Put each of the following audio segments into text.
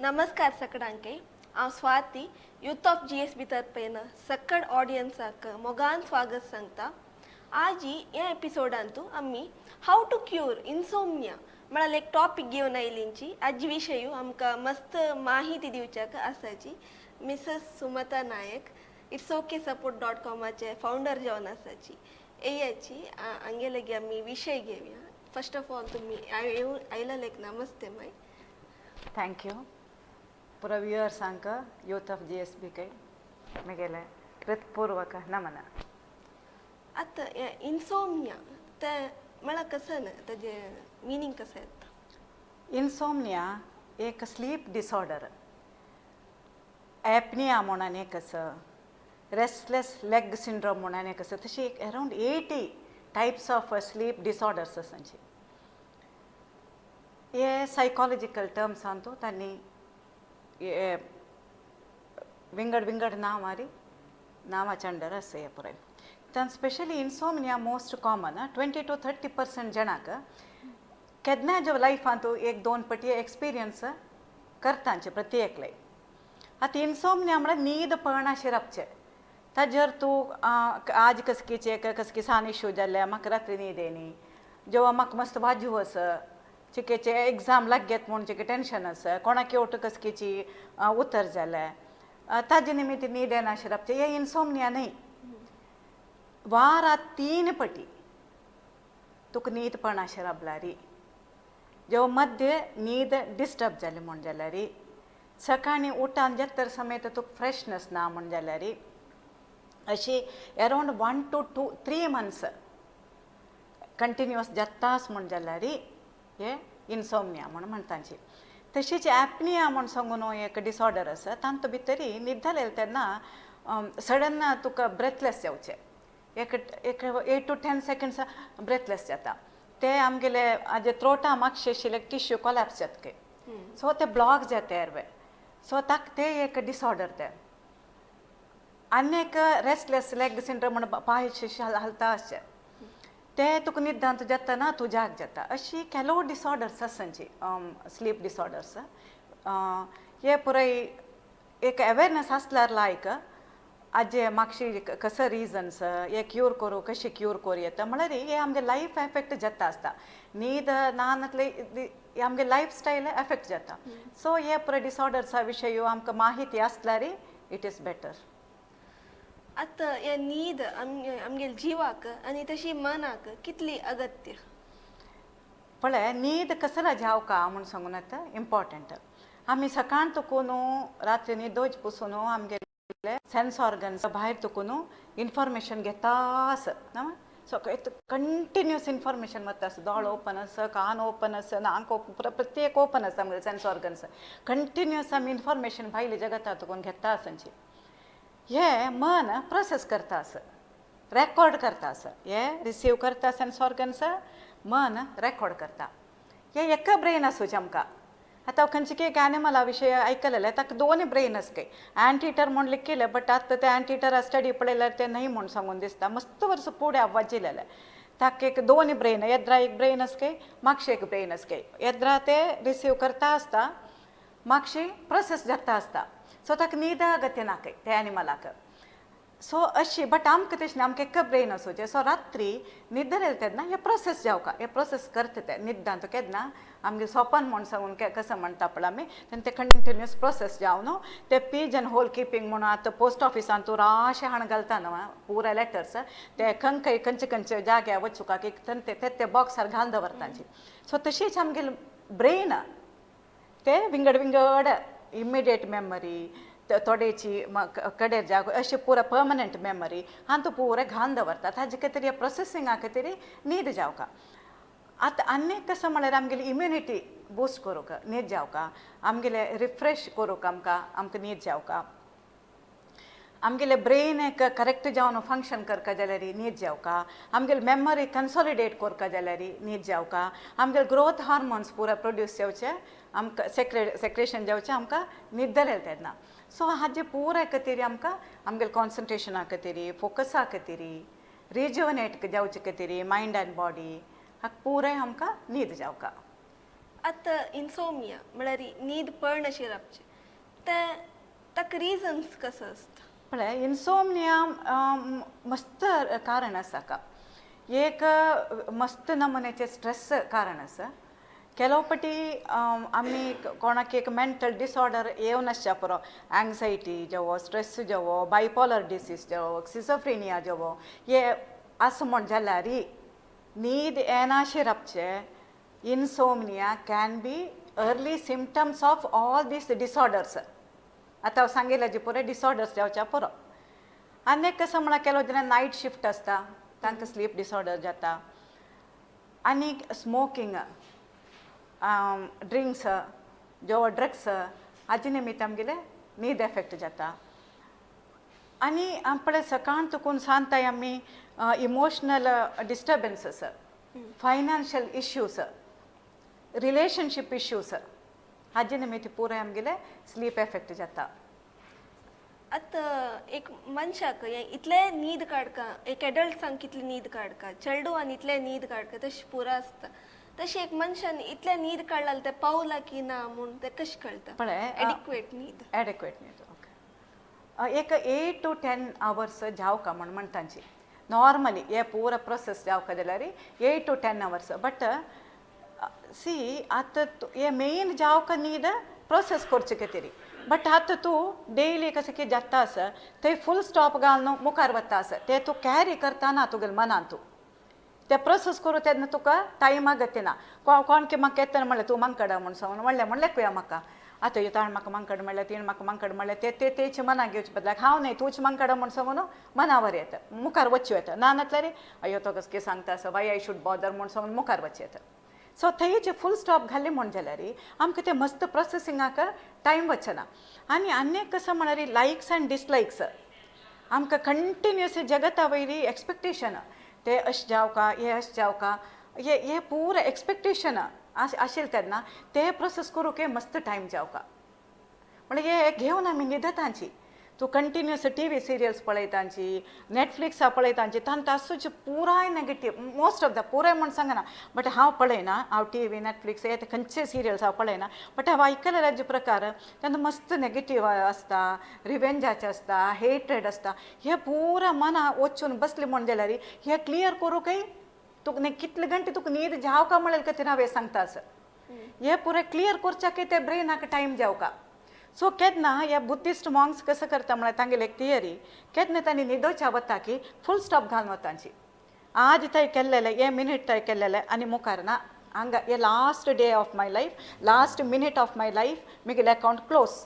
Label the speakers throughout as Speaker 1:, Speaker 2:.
Speaker 1: नमस्कार सगळ्यांके हांव Swati youth of GSB तर्फेन सकड ऑडियन्साक मोगान स्वागत सांगता. आज ह्या एपिसोडांत आम्ही हाऊ टू क्यूर इन्सोमनिया म्हळ्यार एक टॉपिक घेवन आयलींची. आज विशय आमकां मस्त माहिती दिवच्याक आसाची. मिसेस सुमता नायक itsokaysupport.com फाउंडर जावन आसाची. येयाची हांगे लगी आमी विशय घेवया. फर्स्ट ऑफ ऑल तुम्ही आयला लायक नमस्ते माय.
Speaker 2: Thank you. पुरा व्ह्युअर्सांक यूथ ऑफ GSB कೈ म्हगेले हृत्पूर्वक नमन.
Speaker 1: आता इन्सोमनिया ते म्हळ्यार कसं ना ताजे मिनींग कसं येता.
Speaker 2: इन्सोमनिया एक स्लीप डिसऑर्डर. ॲपनिया म्हणून एक आसा, रेस्टलेस लेग सिंड्रोम म्हणून एक आसा, तशी एक around 80 types of sleep disorders आसाची. हे सायकॉलॉजिकल टर्म्स सांगतो तांणी विंगड विंगड नांव मारी नांवाच्या अंडर आसा हे पुराय. तान specially insomnia most common 20 to 30% जाणांक केन्नाच्या लायफांत एक दोन पटी एक्सपिरियन्स करतांचे प्रत्येकले. आतां इन्सोमनिया म्हळ्यार न्हीद पळना शिरपचें. ताजेर तूं आज कसकीचे कसकी सान इश्यू जाल्ले म्हाका रात्री न्हीद येनी, जेव्हा म्हाका मस्त वाजू आसा, चिकेचे एग्जाम लागत म्हणून चिके टेंशन आसा, कोणाक येवट कसकीची उतर जाले ताजे निमित्त न्हीद येना शिरपचें, हे इन्सोमनिया न्ही. वारात 3 पटी तुका न्हीद पळना शिरपल्यारी, जेव्हा मध्य न्हीद डिस्टर्ब जाली म्हण जाल्यारी, सकाळी उठान जेत्तर समेत तुका फ्रेशनेस ना म्हण जाल्यारी, अशी अरावंड 1 to 3 months कंटिन्युअस जाताच म्हण जाल्यारी हे इन्सोमनिया म्हणून म्हणटाची. तशीच ॲपनिया म्हण सांगून एक डिसऑर्डर आसा. तांतू भितरी न्हिदलेले तेन्ना सडन तुका ब्रेथलेस जावचें. एक 8 to 10 seconds ब्रेथलेस जाता. ते आमगेले हाजे थ्रोटा मातशे आशिल्ले टिश्यू कोलॅप्स जातके, सो ते ब्लॉक जाता एरवे. सो ताक ते एक डिसऑर्डर ते. आनी एक रेस्टलेस लेग सिंड्रोम म्हणून पांय हलता आसचे, ते तुका न्हिदांत जातना तूं जाग जाता. अशी ಕೆಲವು डिसऑर्डर्स आसांची स्लीप डिसऑर्डर्स. हे पुराय एक अवेरनेस आसल्यार लायक आजे म्हाकशी कसं रिजन्स हे क्यूर करूं कशें क्यूर करूं येता म्हळ्यार हे आमगे लायफ एफेक्ट जाता आसता. न्हीद ना नातले आमगे लायफ स्टायल एफेक्ट जाता. सो हे पुराय डिसऑर्डर्सा विशयी आमकां माहिती आसल्यार इट इज बेटर.
Speaker 1: आता हे न्हीद आमगेल जिवाक आनी तशी मनाक कितली अगत्य.
Speaker 2: पळय न्हीद कसला जावका म्हूण सांगून येता इम्पॉर्टंट. आमी सकाळ तुकून रात्री न्हिदोच पसून आमगेले सेन्स ऑर्गन्स भायर तुकून इन्फॉर्मेशन घेता आसा. सो कंटिन्युअस इन्फॉर्मेशन वता आसा. दोळ ओपन आसा, कान ओपन आसा, नाक प्रत्येक ओपन आसा आमगे सेन्स ऑर्गन्स. कंटिन्युअस आमी इन्फॉर्मेशन भायले जगता तुकून घेता आसाची. हे मन प्रोसेस करता आसा, रेकॉर्ड करता आसा. हे रिसीव करता सेन्स ऑर्गन्स, मन रेकॉर्ड करता. हे एक ब्रेन आसूचे आमकां. आतां खंयचे एक एनिमला विशय आयकलेले ताका 2 ब्रेन आसके. एंटीटर म्हूण लिखिल्ले, बट आतां ते एंटीटर स्टडी पळयल्यार ते न्हय म्हूण सांगून दिसता. मस्त वर्स फुडें वाजिल्लेले ताका एक 2 ब्रेन. येद्रा एक ब्रेन आसके, म्हाकशे एक ब्रेन आसके. येद्रा ते रिसीव करता आसता, म्हाकशी प्रोसेस जाता आसता. सो ताका न्हीद गती ना त्या एनिमलाक. सो अशी बट आमकां तशें ना, आमकां एक ब्रेन आसूचे. सो रात्री न्हिदलेले तेन्ना हे प्रोसेस जावका, हे प्रोसेस करता ते न्हिदांत केन्ना आमगे सोपन म्हूण सांगून कसं म्हणटा पळय आमी, तेन्ना ते कंटिन्युअस प्रोसेस जावन ते पिजन होल किपींग म्हणून आतां पोस्ट ऑफिसान तूं राशे हाण घालता न्हय पुरा लेटर्स, ते खंय खंयचे खंयचे जाग्यार वचूकाक एक ते बॉक्सार घालून दवरताची. सो तशीच आमगेले ब्रेन ते विंगड विंगड इमिडिएट मेमरी, थोडेची कडेर जाग अशी पुरा पर्मनंट मेमरी हांव तूं पुरे घालून दवरता. ताजे खातीर हे प्रोसेसिंगा खातीर न्हीद जावका. आतां आनी कसं म्हळ्यार आमगेली इम्युनिटी बूस्ट करूंक न्हीद जावका, आमगेले रिफ्रेश करूंक आमकां न्हीद जावका, आमगेले ब्रेन एक करेक्ट जावन फंक्शन करता जाल्यार न्हीद जावका, आमगेली मेमरी कन्सॉलिडेट करता जाल्यार न्हीद जावका, आमगेले ग्रोथ हार्मोन्स पुरा प्रोड्यूस जावचे, आमकां सेक्रेशन जावचें आमकां न्हिदलेले तेन्ना. सो हाजे पुराय खातीर आमकां आमगेले कॉन्सन्ट्रेशना खातीर, फोकसा खातीर, रिज्युवनेट जावचे खातीर मायंड एंड बॉडी हाका पुराय आमकां न्हीद जावका.
Speaker 1: आतां इन्सोमिया म्हळ्यार न्हीद पळना शिरपचे ते ताका रिजन्स कसो आसता
Speaker 2: पळय इन्सोमनिया मस्त कारण आसा का एक मस्त नमुन्याचे स्ट्रेस कारण आसा ಕೆಲವು ಪಟಿ आमी कोणाक एक मेंटल डिसऑर्डर येवन आसच्या पुरो एंग्जायटी जावो स्ट्रेस जावो बायपोलर डिसीज जावो सिझोफ्रेनिया जावो हे आसा म्हण जाल्यार न्हीद येना शिरपचे insomnia can be early symptoms of all these disorders आतां हांव सांगिल्ले जे पुरे डिसऑर्डर्स जावच्या पुरो आनी कसं म्हणल्यार केलो दिना नायट शिफ्ट आसता तांकां स्लीप डिसऑर्डर जाता आनी स्मोकींग ड्रिंक्स जावं ड्रग्स हाजे निमित्त आमगेले न्हीद एफेक्ट जाता आनी पळय सकाळ तुकून सांताय आमी emotional disturbances financial issues relationship issues हाजे निमित्त पुराय आमगेले स्लीप एफेक्ट जाता
Speaker 1: आतां एक मनशाक इतले न्हीद काडका एक एडल्ट्सांक कितली न्हीद काडका चेडवान इतले न्हीद काडका तशें पुरो आसता तशें एक मनशान इतले न्हीद काडला ते पावला की ना म्हूण ते कशें कळटा
Speaker 2: पळय
Speaker 1: एडिक्वेट न्हीद
Speaker 2: ओके एक 8 to 10 hours जावका म्हण म्हणटांची नॉर्मली हे पुरो प्रोसेस जावका जाल्यार 8 to 10 hours बट सी आतां हे मेन जावका न्हीद प्रोसेस करचे कितें बट आतां तूं डेली कशें कितें जाता आसा थंय फूल स्टॉप घालून मुखार वता आसा ते तूं कॅरी करतना तुगेले मनान तूं ते प्रोसेस करूं तेन्ना तुका टायमा गती ना कोण की म्हाका येतना म्हणलें तूं मंकड म्हूण सांगून म्हणलें कुया म्हाका आतां ताण म्हाका मंकड म्हणलें तीण म्हाका मंकड म्हणलें तेचे मनाक घेवचे बदलाक हांव न्हय तूंच मंकड म्हूण सांगून मनावर येता मुखार वच्चें येता ना नातल्यार अयो तो कसं कितें सांगता आसा वाय आय शूड बॉदर म्हूण सांगून मुखार वच्चें येता सो थंयचे फूल स्टॉप घालें म्हण जाल्यार आमकां तें मस्त प्रोसेसिंगाक टायम वचना आनी कसं म्हळ्यार लायक्स एंड डिसलायक्स आमकां कंटिन्युअस जगता वयली एक्सपेक्टेशन ते अशें जावका हे अशें जावका हे पुरो एक्सपेक्टेशन आशिल्ले तेन्ना ते प्रोसेस करूंक मस्त टायम जावका म्हणजे हे घेवन आमी न्हिदतांची तूं कंटिन्युअस टीव्ही सिरियल्स पळयतांची नेटफ्लिक्सा पळयतांची तांकां तासूचे पुराय नेगेटीव मोस्ट ऑफ द पुराय म्हूण सांगना बट हांव पळयना हांव टीव्ही नेटफ्लिक्स हे खंयचे सिरियल्स हांव पळयना बट हांव आयकलेले हेजे प्रकार तेन्ना मस्त नेगेटीव आसता रिवेंजाचे आसता हेट्रेड आसता हे पुरो मना वचून बसले म्हण जाल्यार हे क्लियर करूंकय तुका कितले घंटे तुका न्हीद जावका म्हळ्यार खातीर हांव हे सांगता आसा हे पुरे क्लियर करच्याक ते ब्रेनाक टायम जावका सो केन्ना ह्या बुद्धिस्ट मॉंग्स कसं करता म्हळ्यार तांगेली एक थियरी केन्ना तांणी न्हिदोवच्या वता की फूल स्टॉप घालून वतांची आज थंय केल्लेले हे मिनीट थंय केल्लेले आनी मुखार ना हांगा हे last day of my life last minute of my life म्हगेले अकावंट क्लोज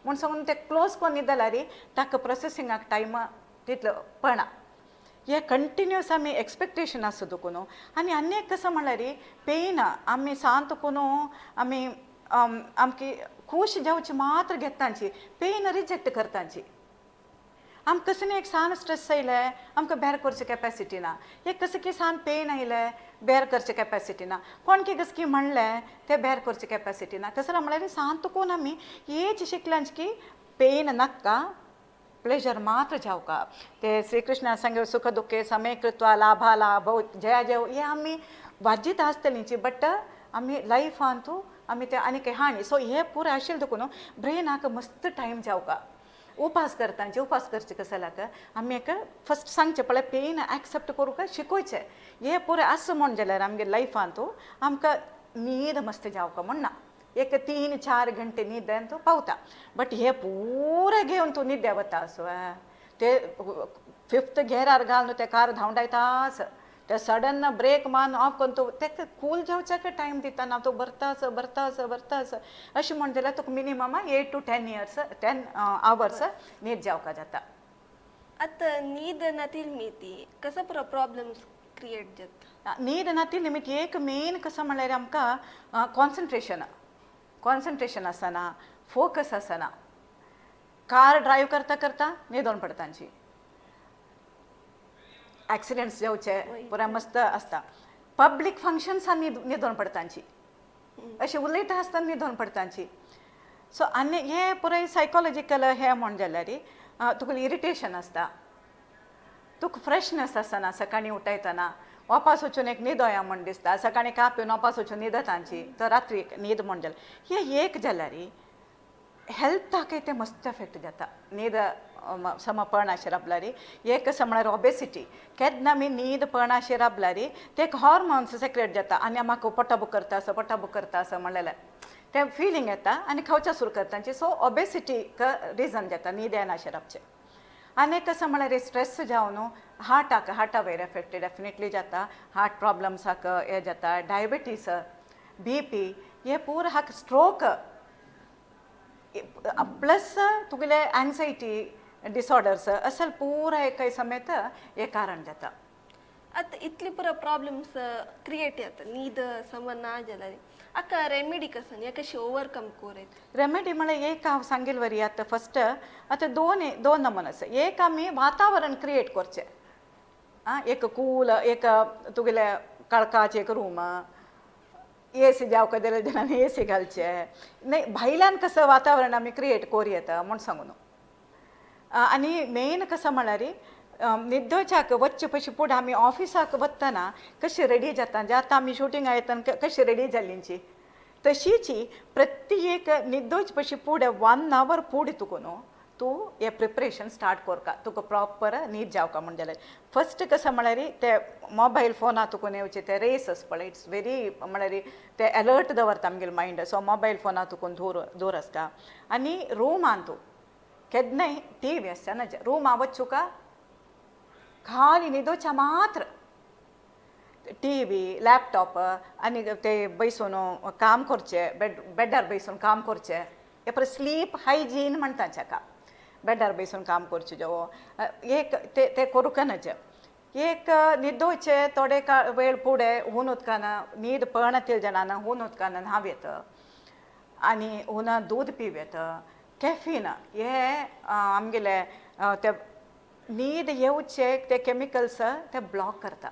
Speaker 2: म्हूण सांगून ते क्लोज कोन्न न्हिदल्यार ताका प्रोसेसिंगाक टायम तितलो पळना हे कंटिन्युअस आमी एक्सपेक्टेशन आसा देखून आनी एक कसं म्हळ्यार पेन आमी सांत देखून आमी आमकी खूश जावची मात्र घेतांची पेन रिजेक्ट करतांची आमकां कसं एक सान स्ट्रेस आयले आमकां बेर करचे कॅपेसिटी ना एक कसं की सान पेन आयले बेर करचे कॅपेसिटी ना कोण की कसं की म्हणलें ते बेर करचे कॅपेसिटी ना कसं म्हळ्यार सांत देखून आमी हेच शिकल्यांच की पेन नाका प्लेजर मात्र जावका ते श्रीकृष्णा सांगे सुख दुखे समय कृत्वा लाभा लाभ जया जय हे आमी वाजीत आसतलींची बट आमी लायफान आमी ते आनी काही हानी सो हे पुरें आशिल्लें देखून ब्रेनाक मस्त टायम जावका उपास करतांचे उपास करचे कसं लाग आमी एक फस्ट सांगचे पळय पेन एक्सेप्ट करूंक शिकोवचें हे पुरें आसा म्हण जाल्यार आमगे लायफान आमकां न्हीद मस्त जावका म्हण ना एक 3-4 घंटे न्हिदेन तूं पावता बट हे पुरें घेवन तूं न्हिद्या वता सो ते 5th गेरार घालून ते कार धांवडायतास ते सडन ब्रेक मान ऑफ करून तूं तेका कूल जावच्याक टायम दितना तूं भरतास अशें म्हण जाल्यार तुका मिनिमम 8 to 10 hours न्हीद जावका जाता
Speaker 1: आतां न्हीद नातिल मिती कसो प्रॉब्लेम्स क्रिएट जाता
Speaker 2: न्हीद नातिल निमित्त एक मेन कसं म्हळ्यार आमकां कॉन्सन्ट्रेशन आसना फोकस आसना कार ड्रायव करता करता न्हिदोन पडतांची एक्सिडेंट्स जावचे पुरा मस्त आसता पब्लीक फंक्शन्सान न्हिदोन पडतांची अशें उलयता आसतना न्हिदोन पडतांची सो आनी हे पुराय सायकोलॉजिकल हे म्हण जाल्यार तुका इरिटेशन आसता तुका फ्रेशनेस आसना सकाळीं उठयतना वापस वचून एक न्हिदो या म्हण दिसता सकाळी काप येवन वापस वचून न्हिदत तांची तर रात्री न्हीद म्हण जालें हे एक जाल्यार हेल्थाक ते मस्त एफेक्ट जाता न्हीद सम पळनाशेर राबल्यार एक कसं म्हळ्यार ओबेसिटी केन्ना आमी न्हीद पळनाशेर राबल्यार ते एक हॉर्मोन्स सेक्रेट जाता आनी म्हाका पोटाबूक करता असं म्हणलेलें ते फिलींग येता आनी खावचें सुरू करता सो ओबेसिटीक रिजन जाता न्हीद येनाशें राबचें आनी कसं म्हळ्यार स्ट्रेस जावन हार्टा वयर एफेक्ट डेफिनेटली जाता हार्ट प्रॉब्लम्साक हे जाता डायबिटीस BP हे पूर हाक स्ट्रोक प्लस तुगेले एन्जायटी डिसऑर्डर्स असल पुरा एका समेत हे कारण जाता
Speaker 1: आता इतली पुरा प्रॉब्लेम्स क्रिएट जाता न्हीद समज ना जाल्यार आका रेमेडी कसं हे कशी ओवरकम कोरेत
Speaker 2: रेमेडी म्हळ्यार एक हांव सांगेल वरी आतां फस्ट आतां दोन नमुने आसा एक आमी वातावरण क्रिएट करचें एक कूल एक तुगेले कळकाचें एक रूम AC जावका जाल्यार जनांनी AC घालचें न्हय भायल्यान कसं वातावरण आमी क्रिएट करूं येता म्हूण सांगून आनी मेन कसं म्हळ्यार न्हिदोवच्याक वच्चे पयशे फुडें आमी ऑफिसाक वतना कशी रेडी जाता जे आतां आमी शुटिंगा येतना कशी रेडी जाल्लींची तशीची प्रत्येक न्हिदोवचे पयशे फुडें 1 hour फुडें तुका न्हू तूं हें प्रिपरेशन स्टार्ट कोरका तुका प्रॉपर न्हीद जावका म्हण जाल्यार फस्ट कसं म्हळ्यार ते मोबायल फोना तुका येवचे ते रेस आसा पळय इट्स व्हेरी म्हळ्यार ते अलर्ट दवरता आमगेलो मायंड सो मोबायल फोना तुका दूर आसता आनी रुमान तूं केन्नाय TV आसना रुमा वचुका खाली न्हिदोवच्या मात्र TV लॅपटॉप आनी ते बैसून काम करचें बेड्डार बैसून काम करचें हे पर स्लीप हायजीन म्हणटा जाका बेड्डार बैसून काम करचें जो एक ते करूंक नज एक न्हिदोवचे थोडे वेळ फुडें हून उदकान न्हीद पळनातील जनांना हून उदकान न्हावेत आनी हून दूद पिवेत कॅफीन हे आमगेले ते न्हीद येवचे ते केमिकल्स ते ब्लॉक करता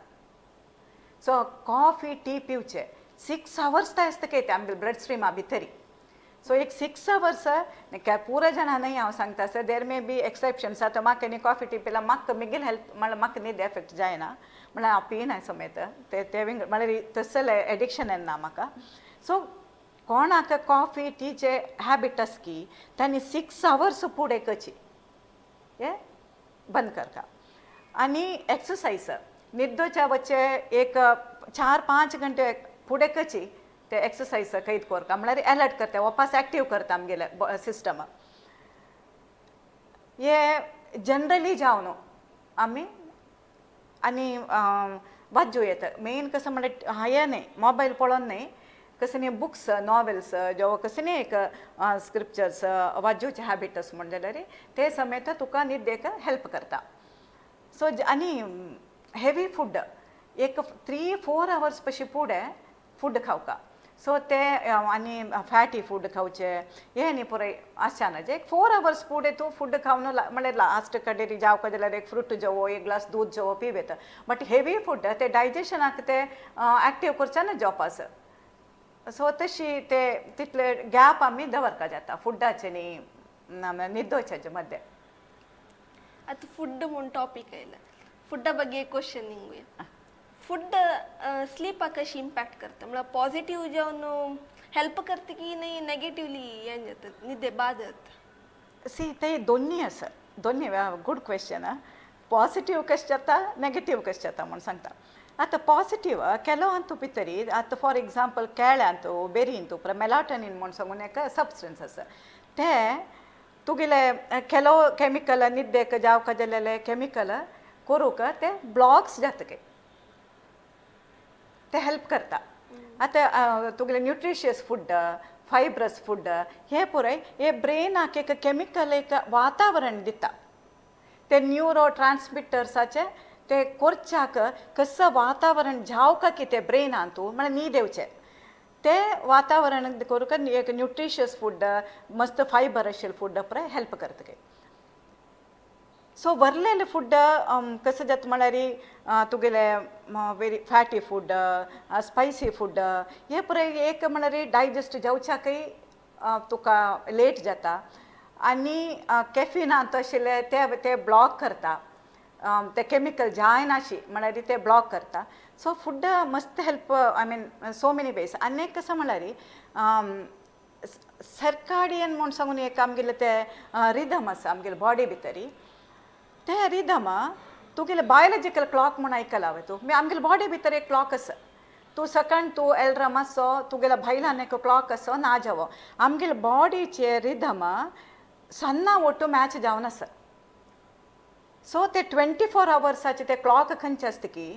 Speaker 2: सो कॉफी टी पिवचे 6 hours आसता ते आमगे ब्लड स्ट्रिमा भितरी सो एक 6 hours पुरा जाणांनी हांव सांगता sir there may be exceptions आतां म्हाका न्ही कॉफी टी पिल्यार म्हाका मिगील हेल्थ म्हळ्यार म्हाका न्हीद एफेक्ट जायना म्हळ्यार हांव पियना समेत ते म्हळ्यार तसलें एडिक्शन येना म्हाका सो कोणाक कॉफी टीचे हॅबिट आस की तांणी 6 hours फुडें करची हे बंद करता आनी एक्सरसाइज न्हिदोवच्या वच्चे एक 4-5 घंटे फुडें करची ते एक्सरसाइज कैद करता म्हळ्यार अलर्ट करता वापस एक्टीव करता आमगेले सिस्टम हे जनरली जावन आमी आनी वाजू येता मेन कसं म्हळ्यार हांवें न्ही मोबायल पळोवन न्ही कसं न्ही बुक्स नॉवेल्स जेव्हा कसं न्ही एक स्क्रिप्चर्स वाजूचे हॅबिट्स म्हण जाल्यार ते समेत तुका न्हिदेक हेल्प करता सो आनी हेवी फूड एक 3-4 hours पयशे फुडें फूड खावका सो ते आनी फॅटी फूड खावचे हे न्ही पुराय आसना जे एक 4 hours फुडें तूं फूड खावन म्हळ्यार लास्ट कडेन जावका जाल्यार एक फ्रूट जेवो एक ग्लास दूद जेवो पिवेत बट हेवी फूड ते डायजेशनाक ते एक्टीव करचे ना जॉपास सो तशी ते तितले गॅप आमी दवरका जाता फुडाचे न्ही न्हिदोवच्याचे मध्य
Speaker 1: आता फूड म्हणून टॉपिक आयला फुडा ಬಗ್ಗೆ क्वेश्चन निघूया फूड स्लीपाक कशी इम्पॅक्ट करता म्हळ्यार पॉझिटिव्ह जेवण हेल्प करता की नाही नेगेटिव्हली हें जातात न्हिदे बाधत
Speaker 2: सी ते दोन्ही आसा दोन्ही गुड क्वेश्चन पॉझिटिव्ह कशें जाता नेगेटिव्ह कशें जाता म्हूण सांगता आतां पॉझिटिव्ह केलो अंतू भितरी आतां फॉर एग्जाम्पल केळ्यांतू बेरींतू मेलाटोनीन म्हूण सांगून एक सबस्टन्स आसा ते तुगेले केलो केमिकल न्हिदेक जावका जाल्लेले केमिकल करूंक ते ब्लॉक्स जातके ते हेल्प करता आतां तुगेले न्यूट्रिशियस फूड फायब्रस फूड हे पुराय हे ब्रेनाक एक केमिकल एक वातावरण दिता ते न्यूरो ट्रान्समिटर्साचे ते करच्याक कसं वातावरण जावका की ते ब्रेनांतू म्हळ्यार न्हीद येवचें ते वातावरण करूंक एक न्यूट्रिशियस फूड मस्त फायबर आशिल्लें फूड पुराय हेल्प करता सो वरलेले फूड कसं जाता म्हळ्यार तुगेले very fatty food spicy food हे पुराय एक म्हळ्यार डायजेस्ट जावच्याकय तुका लेट जाता आनी कॅफिनांत आशिल्ले ते ब्लॉक करता ते केमिकल जाय नाशी म्हळ्यार ते ब्लॉक करता सो फूड मस्त help I mean so many ways आनी कसं म्हळ्यार सर्काडियन म्हूण सांगून एक आमगेले ते रिदम आसा आमगेले बॉडी भितरी ते रिदम तुगेले बायोलॉजिकल क्लॉक म्हूण आयकला हांवें तूं आमगेले बॉडी भितर एक क्लॉक आसा तूं सकण तूं एलराम आसो तुगेल्या भायल्यान एक क्लॉक आसो ना जावो आमगेले बॉडीचे रिदम सन्ना ओटू मॅच जावन आसा सो ते 24 hours ते क्लॉक खंयचे आसता की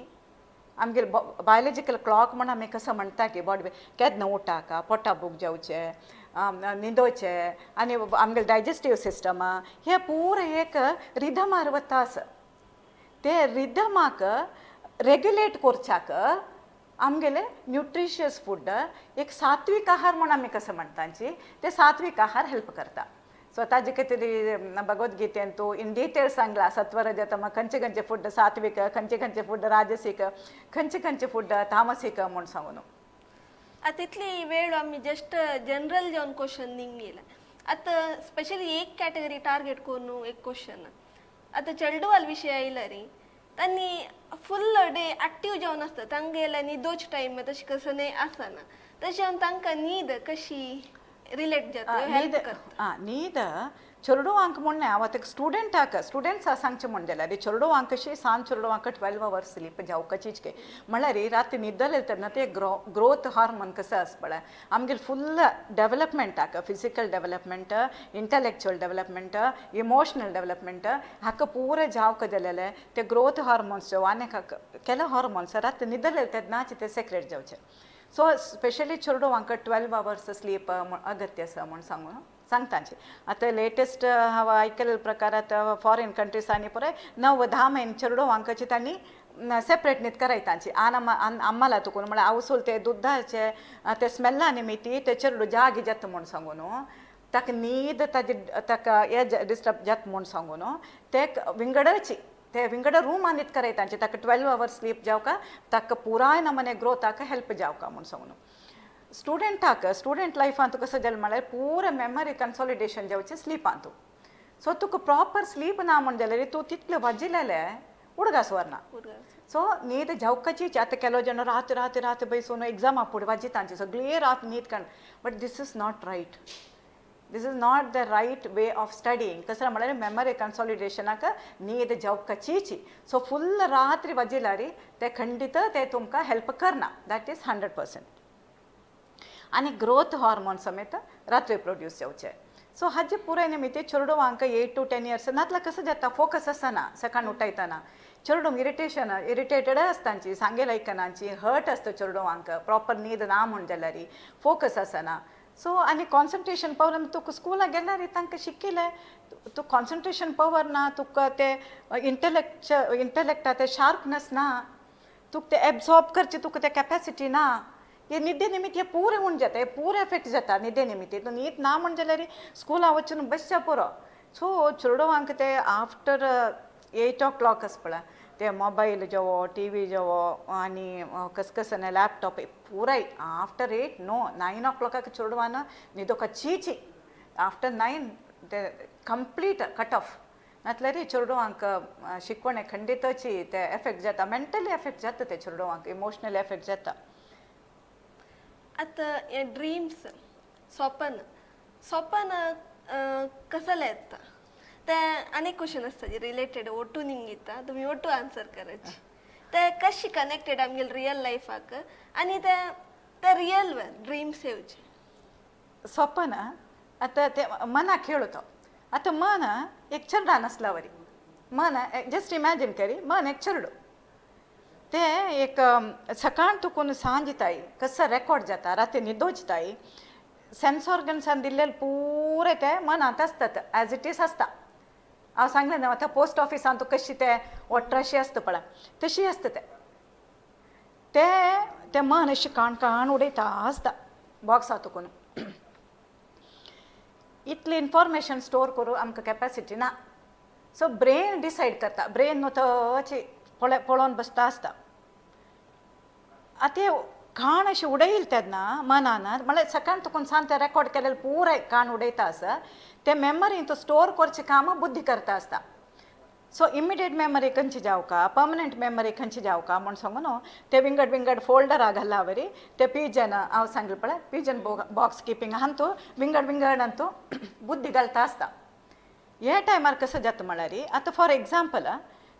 Speaker 2: आमगेले बायोलॉजिकल क्लॉक म्हण आमी कसं म्हणटा की बॉडी केन्ना उठाका पोटा बूक जेवचे न्हिदोवचे आनी आमगेले डायजेस्टीव सिस्टम हे पुरो एक रिदमार वता आसा ते रिदमाक रेग्युलेट करच्याक आमगेले न्यूट्रिशियस फूड एक सात्वीक आहार म्हण आमी कसं म्हणटाची ते सात्वीक आहार हेल्प करता सो ताजे कितें भगवद्गीतेन तूं इन डिटेल सांगला सत्वरजतम खंयचे खंयचे फूड सात्विक खंयचे खंयचे फूड राजसीक खंयचे खंयचे फूड तामसीक म्हूण सांगून
Speaker 1: आता इतली वेळ आम्ही जस्ट जनरल जाऊन क्वेश्चन निघला आता स्पेशली एक कॅटेगरी टार्गेट करून एक क्वेश्चन आता चेडवाल विषय आयला रे त्यांनी फुल डे ॲक्टिव्ह जावन आसता तांगेला न्हिदोच टायम तशी कसं नाही आसना तशी हांव तांकां न्हीद कशी रिलेट जाता हेल्प करता
Speaker 2: न्हीद चेडवांक म्हणलें हांव आतां स्टुडंट्सां सांगचें म्हण जाल्यार चेडवांक कशी सांज चेडवांक 12 hours स्लीप जावपाचीच के म्हळ्यार राती न्हिदले तेन्ना ते ग्रोथ हार्मोन कसो आसा पळय आमगेले फुल्ल डेवलपमेंटाक physical development intellectual development emotional development हाका पुरो जावक जालेले ते ग्रोथ हार्मोन्स आनीक केले हार्मोन्स राती न्हिदले तेन्नाच ते सेक्रेट जावचे सो स्पेशली चेडवांक 12 hours स्लीप अगत्य आसा म्हूण सांगतांचे आतां लेटेस्ट हांव आयकले प्रकार आतां फॉरेन कंट्रीसांनी पळय 9-10 म्हयने चेडवांकची तांणी सेपरेट न्हीद करायतांची आम्हाला तुकून म्हळ्यार आवसूल ते दुधाचे ते स्मेल्ला निमित्ती ते चेडूं जागी जाता म्हूण सांगून ताका न्हीद ताका हे डिस्टर्ब जाता म्हूण सांगून ते विंगडची ते विंगड रूम न्हीद करायतांचे ताका 12 hours स्लीप जावका ताका पुराय नमने ग्रोथाक हेल्प जावका म्हूण सांगून स्टुडंट लायफांत कसं जालें म्हळ्यार पुरो मेमरी कन्सॉलिडेशन जावचें स्लीपांतू सो तुका प्रॉपर स्लीप ना म्हण जाल्यार तूं तितलें वाजिल्लें उडगास व्हरना सो न्हीद जावपाचीच आतां केलो जाण रात बसून एग्जामा फुडें वाजितांची सगळी रात न्हीद काण but this is not right this is not the right way of studying कसं म्हळ्यार मेमरी कन्सॉलिडेशनाक न्हीद जावपाचीच सो फुल्ल रात्री वाजिल्यार ते खंडीत ते तुमकां हेल्प करना दॅट इज 100%. आनी ग्रोथ हार्मोन समेत रात्री प्रोड्यूस जावचे सो हाजे पुराय निमित्त चेडवांक 8 to 10 years नातला कसं जाता फोकस आसना सकाळ उठयतना चेडूंक इरिटेटेड आसतांची सांगेल आयकनाची हर्ट आसता चेडवांक प्रॉपर न्हीद ना म्हण जाल्यार फोकस आसना सो आनी कॉन्सन्ट्रेशन पावर तुका स्कुलाक गेल्यार तांकां शिकिल्लें तूं कॉन्सन्ट्रेशन पावर ना तुका ते इंटलेक्टा ते शार्पनेस ना तुका ते एब्सॉर्ब करचे तुका ते कॅपेसिटी ना हे निद्दे निमित्त हे पूरे उण जाता हे पूरे एफेक्ट जाता निद्दे निमित्त तूं न्हीद ना म्हण जाल्यार स्कुला वचून बसच्या पुरो सो चेडवांक ते आफ्टर 8 o'clock आसा पळय ते मोबायल जेवो टीवी जेवो आनी कसकसने लॅपटॉप पुराय आफ्टर 8 नो 9 o'clock चेडवान न्हिदोवपाचीच आफ्टर 9 ते कंप्लीट कट ऑफ नातल्यार चेडवांक शिकवणे खंडितची ते एफेक्ट जाता मेंटली एफेक्ट जाता ते चेडवांक इमोशनली एफेक्ट जाता
Speaker 1: आता हे ड्रीम्स स्वप्न कसं येता ते अनेक क्वेश्चन असता जे रिलेटेड ओटू निघता तुम्ही ओटू आन्सर करायचे ते कशी कनेक्टेड आमगेल रियल लायफाक आनी ते रियल ड्रीम्स येवचे
Speaker 2: स्वप्न आतां ते मनाक खेळतो आतां मन एक चेडा नासला वरी मन जस्ट इमॅजिन करी मन एक चेडू ते एक सकाळ तुकून सांज ताई कसं रेकॉर्ड जाता राती न्हिदोचताय सेन्स ऑर्गन्सान दिल्लेले पुरे ते मनांत आसतात ॲज इट इज आसता हांव सांगलें न्हू आतां पोस्ट ऑफिसान तुका कशी ते ओट्राशी आसता पळय तशी आसता ते मन अशें काण उडयता आसता बॉक्सा तुकून इतली इन्फॉर्मेशन स्टोर करूं आमकां कॅपेसिटी ना सो ब्रेन डिसायड करता ब्रेन न्हू तशी पळोवन बसता आसता आतां काण अशें उडयले तेन्ना मनान म्हळ्यार सकाळ तुकून सांज ते रेकॉर्ड केलेले पुराय काण उडयता आसा ते मेमरीन तो स्टोर करचें काम बुद्धी करता आसता सो इमिडिएट मेमरी खंयची जावका पर्मनंट मेमरी खंयची जावका म्हूण सांगून ते विंगड विंगड फोल्डराक घालावरी ते पिजन हांव सांगलें पळय पिजन बॉक्स किपींग हांतू विंगड विंगड हांतू बुद्धी घालता आसता हे टायमार कसं जाता म्हळ्यार आतां फॉर एग्जाम्पल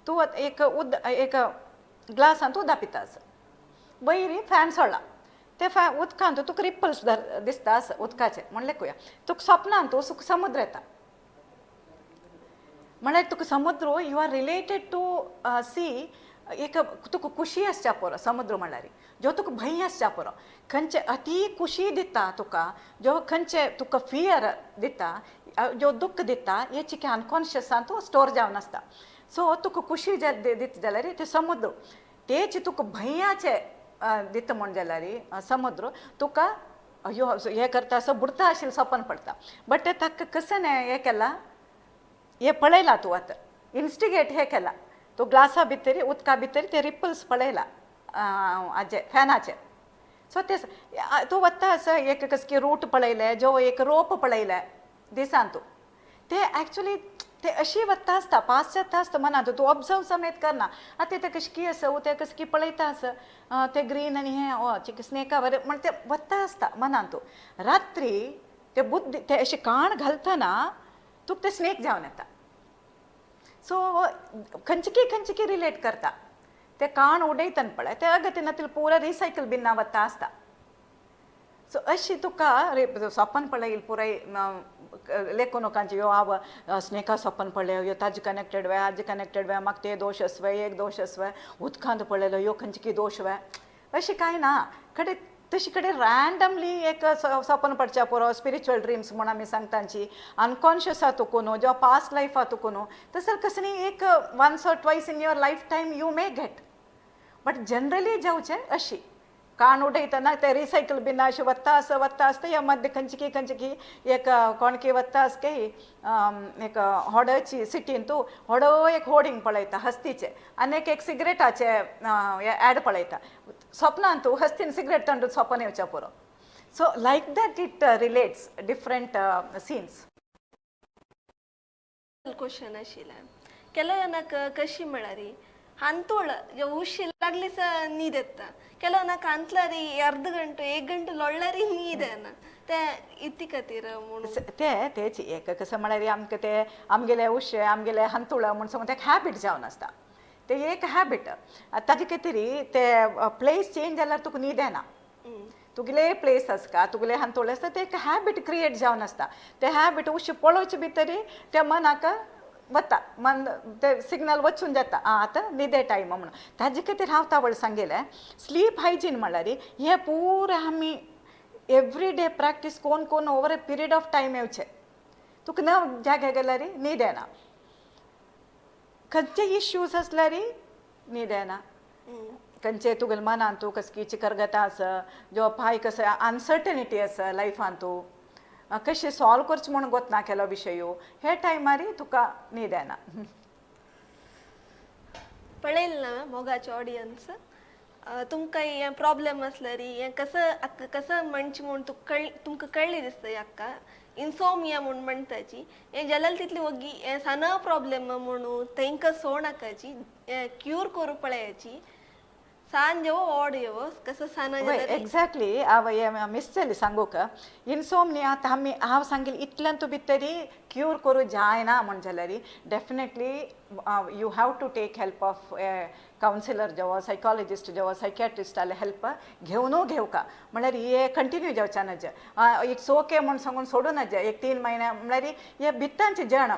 Speaker 2: तूं एक ग्लासान तूं उदक पिता आस वयरी फॅन सोडला ते उदकांत तुका रिपल्स दिसता आस उदकाचे म्हणलें कुया तुका सपनान तूं समुद्र येता म्हळ्यार तुका समुद्र you are related to sea एक तुका खुशी आसच्या पुरो समुद्र म्हळ्यार जो तुका भंय आसच्या पुरो खंयचे अती खुशी दिता तुका जो खंयचे तुका फियर दिता जो दुख्ख दिता हे चिके अनकॉन्शियसान तूं स्टोर जावन आसता सो तुका खुशी दिता जाल्यार ते समुद्र तेच तुका भंयाचे दिता म्हण जाल्यार समुद्र तुका अयो हे करता असो बुडता आशिल्लो सपन पडटा बट ताका कसं हे केला हे पळयला तूं आतां इन्स्टिगेट हे केला तूं ग्लासा भितर उदका भितर ते रिपल्स पळयला हाजे फॅनाचे सो ते तूं वता असो एक कसकी रूट पळयले जो एक रोप पळयले दिसान तूं ते एक्चुली ते अशी वता आसता पास जाता आसता मनात तूं ऑब्जर्व समेत करना आतां ते कशकी आसा ते कसकी पळयता आसा ते ग्रीन आनी हे चिक स्नेका बरें म्हण ते वता आसता मनान तूं रात्री ते बुद्धी ते अशें काण घालतना तुका ते स्नेक जावन येता सो खंयची रिलेट करता ते काण उडयतना पळय ते अगतीनातील पुरा रिसायकल बिन्ना वता आसता सो अशी तुका सपन पळयल पुराय लेखून नोकांचे यो हांव स्नेका सपन पळय यो ताजे कनेक्टेड वे हाजे कनेक्टेड वे म्हाका ते दोश आसवे एक दोश आसवे उदकांत पळयलो यो खंयची दोश वे अशें कांय ना कडेन तशी कडेन रँडमली एक सपन पडच्या पुरो स्पिरिच्युअल ड्रिम्स म्हूण आमी सांगतांची अनकॉन्शियस आहा तुकून जो पास्ट लायफ आहा तुकून तसर कसं न्ही एक once or twice in your life time you may get but generally जावचे अशी काण उडयतना ते रिसायकल बिना अशें वता आसता ह्या मध्य खंयची एक कोणकी वता आसके एक होडाची सिटीन तूं होडो एक होर्डिंग पळयता हस्तीचे आनी एक सिगरेटाचे ऍड पळयता सपनान तूं हस्तीन सिगरेट तंडून सपन येवच्या पुरो so like that it relates different scenes
Speaker 1: question आशिल्लें ಕೆಲವನಕ कशी म्हळ्यारी हंतोळ जे उशी लागलीस नीद येता ಕೆಲವನಕ अंतलारी अर्ध गंटू एक गंटू लोळ्ळारी नीद येना ते इति खातीर म्हणून
Speaker 2: तेच एक कसं म्हळ्यार आमकां ते आमगेले उशे आमगेले हंतुळ म्हूण सांगून ते हॅबीट जावन आसता ते एक हॅबीट ताजे खातीर ते प्लेस चेंज जाल्यार तुका न्हीद येना तुगेले प्लेस आसता तुगेले हंतोळ आसता ते एक हॅबीट क्रिएट जावन आसता ते हॅबीट उशे पळोवचे भितर त्या मनाक वता मन ते सिग्नल वचून जाता आतां न्हिदे टायम म्हणून ताजे खातीर हांव तावळ सांगेलें स्लीप हायजीन म्हळ्यार हे पुरे आमी एवरी डे प्रॅक्टीस कोण over A period of time येवचे तुका न जाग्या गेल्यार न्हीद येना खंयचे इश्यूज आसल्यार न्हीद येना खंयचे तुगेले मनान तूं कसकी चिकरगता आसा जो पाय कसो अनसर्टनिटी आसा लायफान तूं कशें सॉल्व करचें म्हूण गोतना केलो विशय हे टायमार तुका न्हीद येना
Speaker 1: पळयलें ना मोगाचे ऑडियन्स तुमकां हें प्रॉब्लेम आसल्यार हें कसं म्हणचें म्हूण तुमकां कळ्ळें दिसता हाका इन्सोमिया म्हूण म्हणटाची हें जाल्यार तितली वगी हें साना प्रॉब्लेम म्हणून तांकां सोनाकाची क्यूर करूं पळयाची सांज येवो ओड येवो कसं साना
Speaker 2: एक्झॅक्टली हांव मिस जाली सांगूक इन्सोमनिया आतां हांव सांगिल्लें इतल्यान तूं भितरी क्यूर करूं जायना म्हण जाल्यार definitely you have to take help of counsellor जेवो सायकॉलॉजिस्ट जेवो सायकॅट्रिस्टाले हेल्प घेवका म्हळ्यार हे कंटिन्यू जावचे नजे इट्स ओके म्हूण सांगून सोडूं नजे एक 3 म्हयने म्हळ्यार हे भित्तांचे जण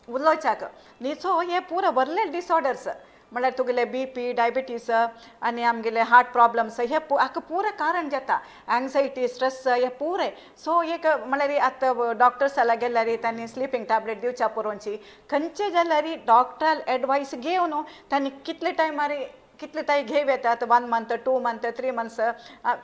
Speaker 2: उलोवच्याक न्ही सो हे पुरो व्हरले डिसऑर्डर्स म्हळ्यार तुगेले BP डायबिटीस आनी आमगेले हार्ट प्रॉब्लम्स हे हाका पुरें कारण जाता एंग्जायटी स्ट्रेस हे पुरे सो एक म्हळ्यार आतां डॉक्टर्स जाल्यार गेल्यार तांणी स्लिपींग टॅबलेट दिवच्या पुरोवची खंयचे जाल्यार डॉक्टराल एडवायस घेवन तांणी कितले टायमार कितले ताई घेव येतात 1 मंथ 2 मंथ 3 मंथ्स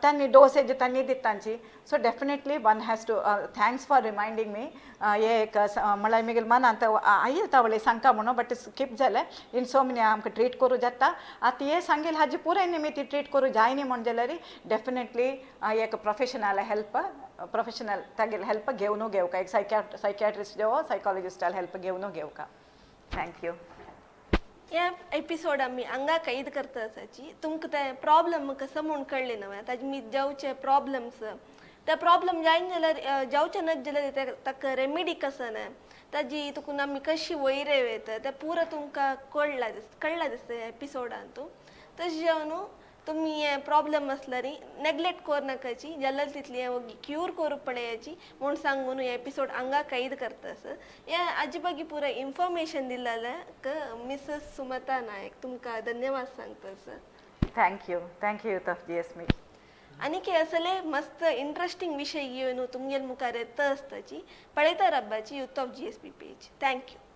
Speaker 2: तांणी डोसेज तांणी दितांची so definitely one has to thanks for reminding मी हे एक म्हळ्यार म्हगेल मनांत आयिल्ले तावळे सांगता म्हणून बट स्किप जालें इन्सोमनिया आमकां ट्रीट करूं जाता आतां हे सांगेल हाजी पुराय निमिती ट्रीट करूं जायनी म्हण जाल्यार डेफिनेटली एक प्रोफेशनल हेल्प प्रोफेशनल तागेले हेल्प घेवनू घेवका एक सायकॅट्रिस्ट जेवो सायकॉलॉजिस्टाल हेल्प घेवनू घेवका थँक्यू
Speaker 1: या एपिसोड आम्ही अंगा कैद करता असाची तुमकां ते प्रॉब्लम कसं म्हूण कळले नव्हे ताजे मी जावचे प्रॉब्लम्स ते प्रॉब्लम जायन जाल्यार जावचे नच जाल्यार ताका रेमेडी कसं ना ताजी तुकून आमी कशी वयरे वयत ते पुरो तुमकां कळला दिसता एपिसोडांतू तशें जेवनू तुम्ही हे प्रॉब्लम असल्यार नेग्लेक्ट करू नकाची जाल्यार तितली क्यूर करूंक पडयाची म्हूण सांगून हे एपिसोड अंगा कैद करतास हे हाजे बागी पुरो इन्फॉर्मेशन दिलेल्याक मिसेस सुमता नायक तुमकां धन्यवाद सांगतास.
Speaker 2: Thank you youth of GSB.
Speaker 1: आणि की असले मस्त इंटरेस्टिंग विषय घेऊन तुमगेर मुखार येता आसताची पळयता रब्बाची youth of GSB page. Thank you.